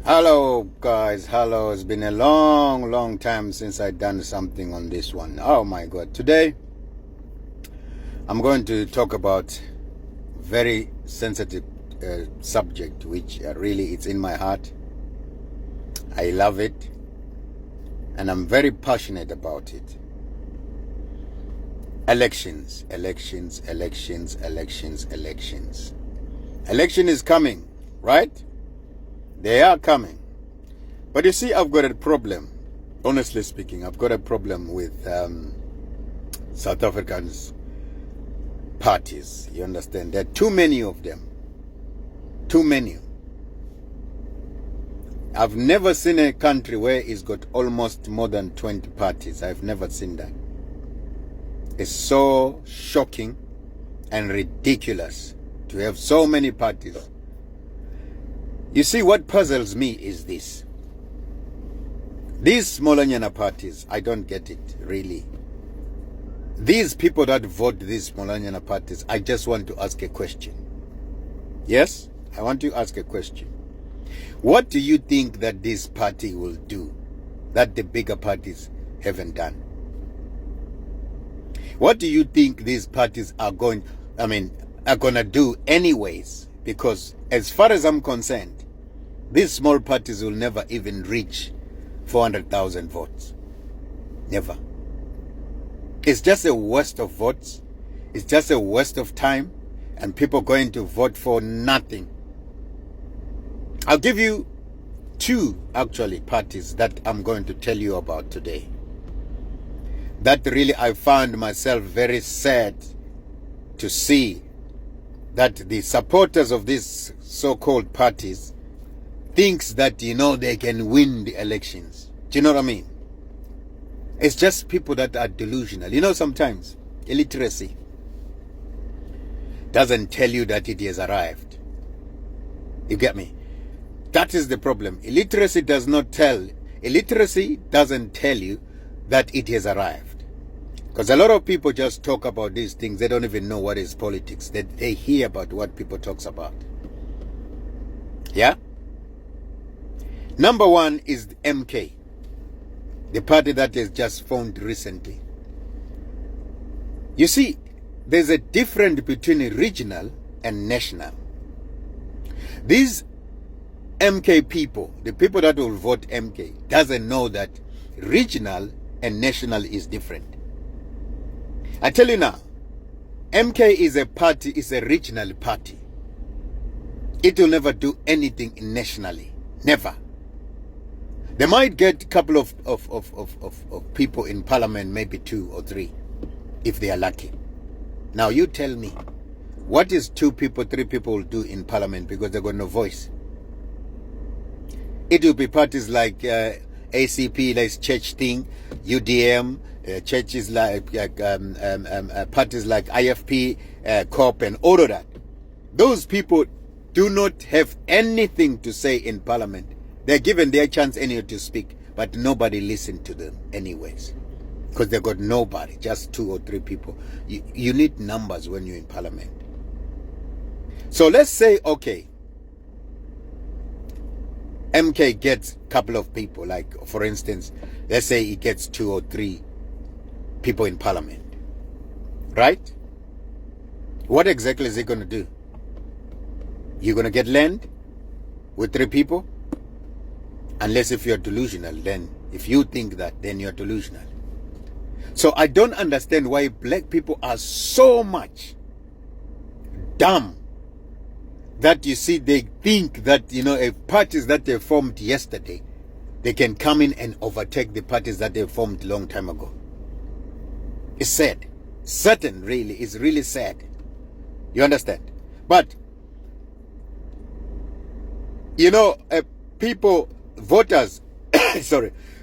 Hello guys, hello. It's been a long time since I've done something on this one. Oh my god. Today I'm going to talk about very sensitive subject which really it's in my heart. I love it and I'm very passionate about it. Elections. Election is coming, right? They are coming. But you see, I've got a problem. Honestly speaking, I've got a problem with South Africans' parties. You understand? There are too many of them. Too many. I've never seen a country where it's got almost more than 20 parties. I've never seen that. It's so shocking and ridiculous to have so many parties. You see, what puzzles me is this. These Smolanyana parties, I don't get it, really. These people that vote these Smolanyana parties, I just want to ask a question. Yes? I want to ask a question. What do you think that this party will do that the bigger parties haven't done? What do you think these parties are going to do anyways? Because as far as I'm concerned, these small parties will never even reach 400,000 votes. Never. It's just a waste of votes. It's just a waste of time. And people going to vote for nothing. I'll give you two, actually, parties that I'm going to tell you about today. That really I found myself very sad to see that the supporters of these so-called parties thinks that, they can win the elections. Do you know what I mean? It's just people that are delusional. Sometimes illiteracy doesn't tell you that it has arrived. You get me? That is the problem. Illiteracy doesn't tell you that it has arrived. Because a lot of people just talk about these things. They don't even know what is politics. They hear about what people talks about. Yeah? Number one is MK, the party that has just formed recently. You see, there's a difference between regional and national. These MK people, the people that will vote MK, doesn't know that regional and national is different. I tell you now, MK is a regional party. It will never do anything nationally. Never. They might get a couple of people in parliament, maybe 2 or 3, if they are lucky. Now you tell me, what is 2 people, 3 people will do in parliament because they got no voice? It will be parties like ACP, like church thing, UDM, churches like parties like IFP, COP, and all of that. Those people do not have anything to say in parliament. They're given their chance anyway to speak, but nobody listened to them anyways. Because they got nobody, just 2 or 3 people. You need numbers when you're in parliament. So let's say, okay, MK gets a couple of people, like for instance, let's say he gets 2 or 3 people in parliament. Right? What exactly is he going to do? You're going to get land with 3 people? Unless if you're delusional, then if you think that, then you're delusional. So I don't understand why black people are so much dumb that you see they think that, parties that they formed yesterday, they can come in and overtake the parties that they formed a long time ago. It's sad. Certain, really. It's really sad. You understand? But, people, voters,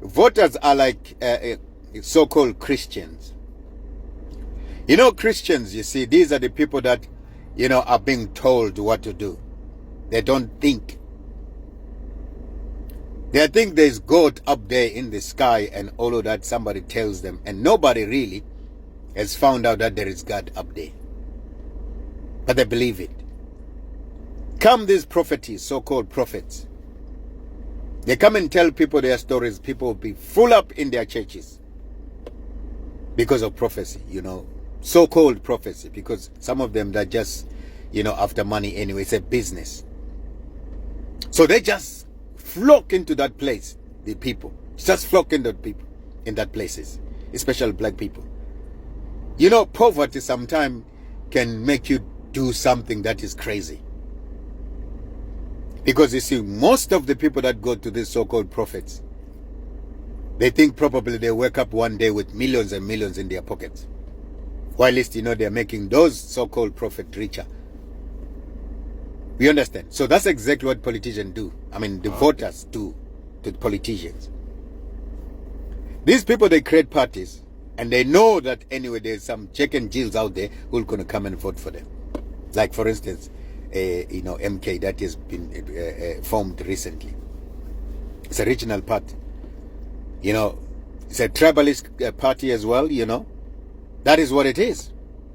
voters are like so-called Christians. Christians, you see, these are the people that, are being told what to do. They don't think. They think there's God up there in the sky and all of that, somebody tells them. And nobody really has found out that there is God up there. But they believe it. Come these prophecies, so-called prophets. They come and tell people their stories. People will be full up in their churches because of prophecy, so-called prophecy, because some of them, they're just, after money anyway. It's a business. So they just flock into that place, the people. Just flock into people in that places, especially black people. Poverty sometimes can make you do something that is crazy. Because you see, most of the people that go to these so-called prophets, they think probably they wake up one day with millions and millions in their pockets. While they're making those so-called prophets richer. You understand? So that's exactly what politicians do. The voters do to the politicians. These people, they create parties, and they know that anyway there's some Jack and Jills out there who's going to come and vote for them. Like, for instance, MK that has been formed recently. It's a regional party. It's a tribalist party as well, That is what it is.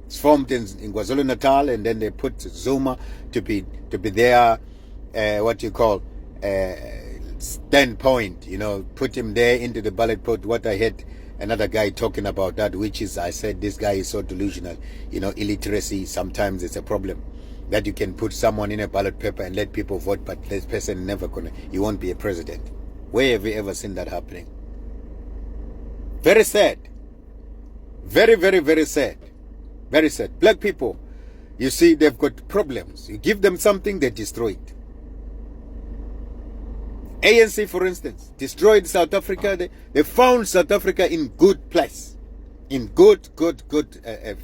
It's formed in KwaZulu-Natal, and then they put Zuma to be their standpoint, put him there into the ballot put. What I heard another guy talking about that, which is, I said, this guy is so delusional. Illiteracy sometimes it's a problem. That you can put someone in a ballot paper and let people vote, but this person you won't be a president. Where have you ever seen that happening? Very sad. Very, very, very sad. Very sad. Black people, you see, they've got problems. You give them something, they destroy it. ANC, for instance, destroyed South Africa. They found South Africa in good place. In good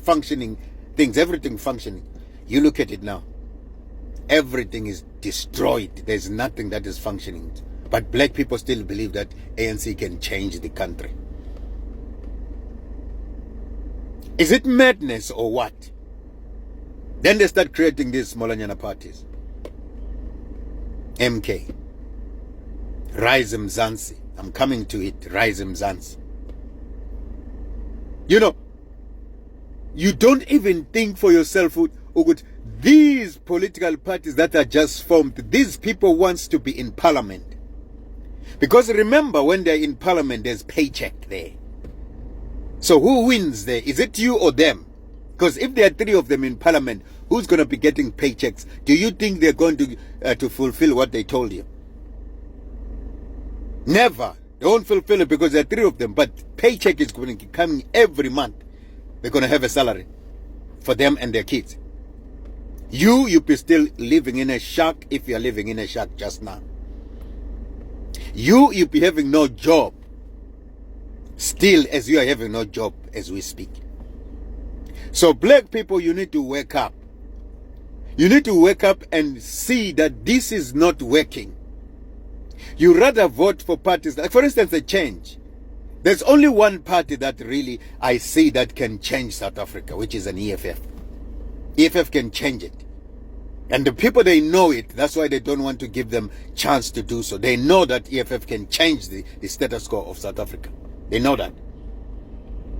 functioning things, everything functioning. You look at it now. Everything is destroyed. There's nothing that is functioning. But black people still believe that ANC can change the country. Is it madness or what? Then they start creating these Molanyana parties. MK. Rise Mzansi. I'm coming to it. Rise Mzansi. You don't even think for yourself, these political parties that are just formed, these people wants to be in parliament. Because remember, when they're in parliament, there's paycheck there. So who wins there? Is it you or them? Because if there are three of them in parliament, who's going to be getting paychecks? Do you think they're going to fulfill what they told you? Never. They won't fulfill it because there are three of them. But paycheck is going to be coming every month. They're going to have a salary for them and their kids. You be still living in a shack if you're living in a shack just now. You be having no job. Still, as you are having no job as we speak. So black people, you need to wake up. You need to wake up and see that this is not working. You rather vote for parties, like for instance, a change. There's only one party that really I see that can change South Africa, which is an EFF. EFF can change it. And the people, they know it. That's why they don't want to give them chance to do so. They know that EFF can change the status quo of South Africa. They know that.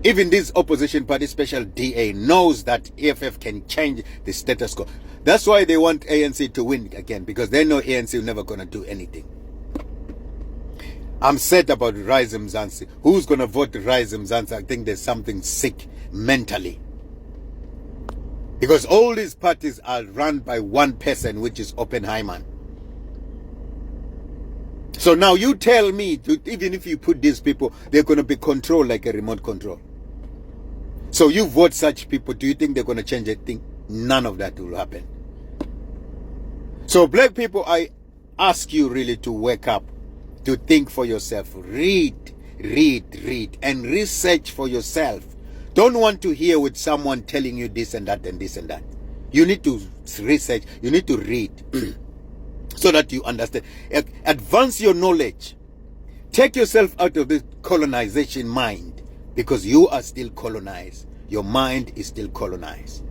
Even this opposition party, special DA, knows that EFF can change the status quo. That's why they want ANC to win again, because they know ANC is never going to do anything. I'm sad about Rise Mzansi. Who's going to vote Rise Mzansi? I think there's something sick mentally. Because all these parties are run by one person, which is Oppenheimer. So now you tell me, even if you put these people, they're going to be controlled like a remote control. So you vote such people, do you think they're going to change a thing? None of that will happen. So black people, I ask you really to wake up, to think for yourself. Read, and research for yourself. Don't want to hear with someone telling you this and that and this and that. You need to research, you need to read. So that you understand. Advance your knowledge. Take yourself out of this colonization mind, because you are still colonized. Your mind is still colonized.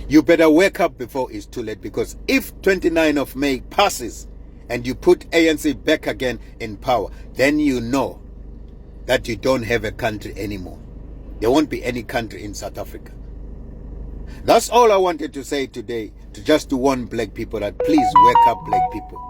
You better wake up before it's too late, because if 29th of May passes and you put ANC back again in power, then you know that you don't have a country anymore. There won't be any country in South Africa. That's all I wanted to say today, to warn black people that please wake up, black people.